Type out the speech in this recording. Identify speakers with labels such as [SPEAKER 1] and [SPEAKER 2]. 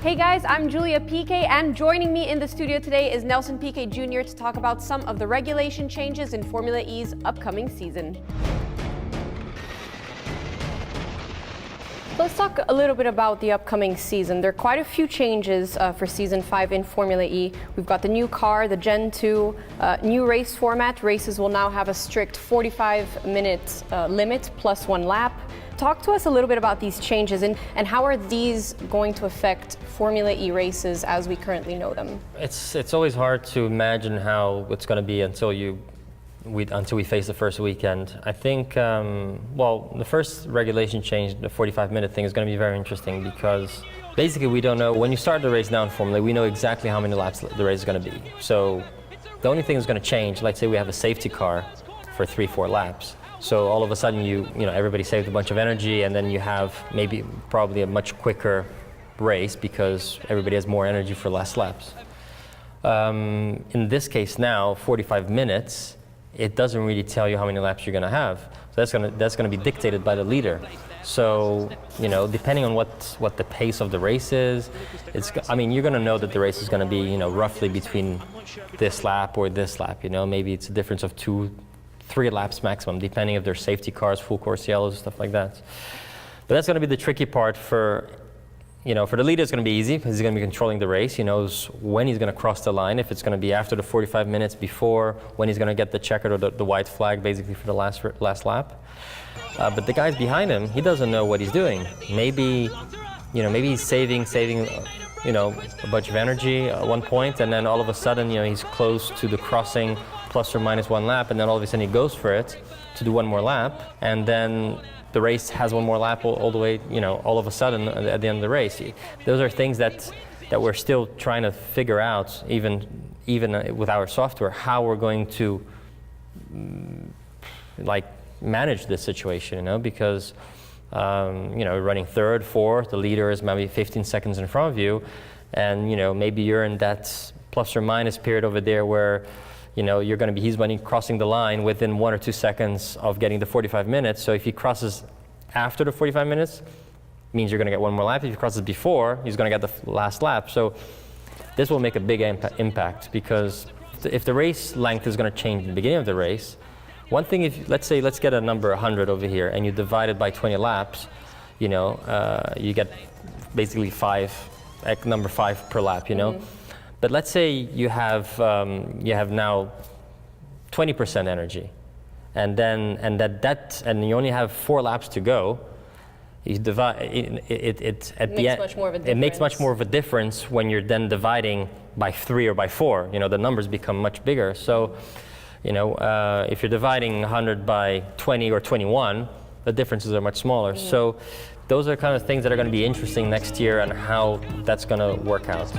[SPEAKER 1] Hey guys, I'm Julia Piquet, and joining me in the studio today is Nelson Piquet Jr. to talk about some of the regulation changes in Formula E's upcoming season. Let's talk a little bit about the upcoming season. There are quite a few changes for Season 5 in Formula E. We've got the new car, the Gen 2, new race format. Races will now have a strict 45-minute limit plus one lap. Talk to us a little bit about these changes and how are these going to affect Formula E races as we currently know them?
[SPEAKER 2] It's always hard to imagine how it's going to be until we face the first weekend. I think, the first regulation change, the 45-minute thing, is going to be very interesting because basically we don't know. When you start the race now in Formula E, we know exactly how many laps the race is going to be. So the only thing that's going to change, let's say we have a safety car for 3-4 laps. So all of a sudden everybody saved a bunch of energy, and then you have probably a much quicker race because everybody has more energy for less laps. In this case now, 45 minutes, it doesn't really tell you how many laps you're going to have. So that's going to be dictated by the leader. So, depending on what the pace of the race is, you're going to know that the race is going to be, roughly between this lap or this lap. Maybe it's a difference of 2-3 laps maximum, depending if there's safety cars, full course yellows, stuff like that. But that's going to be the tricky part for the leader. It's going to be easy because he's going to be controlling the race. He knows when he's going to cross the line, if it's going to be after the 45 minutes, before, when he's going to get the checkered or the white flag, basically for the last lap. But the guys behind him, he doesn't know what he's doing. Maybe he's saving a bunch of energy at one point, and then all of a sudden, he's close to the crossing, plus or minus one lap, and then all of a sudden he goes for it to do one more lap, and then the race has one more lap all the way, all of a sudden at the end of the race. Those are things that we're still trying to figure out, even with our software, how we're going to manage this situation, because running third, fourth, the leader is maybe 15 seconds in front of you, and maybe you're in that plus or minus period over there where he's crossing the line within 1 or 2 seconds of getting the 45 minutes. So if he crosses after the 45 minutes, means you're going to get one more lap. If he crosses before, he's going to get the last lap. So this will make a big impact because if the race length is going to change at the beginning of the race, one thing, let's get a number 100 over here and you divide it by 20 laps, you get basically number 5 per lap, Mm-hmm. But let's say you have now 20% energy, and you only have 4 laps to go. You divide it makes much more of a difference when you're then dividing by 3 or by 4. The numbers become much bigger. So, if you're dividing 100 by 20 or 21, the differences are much smaller. Mm-hmm. So, those are kind of things that are going to be interesting next year and how that's going to work out.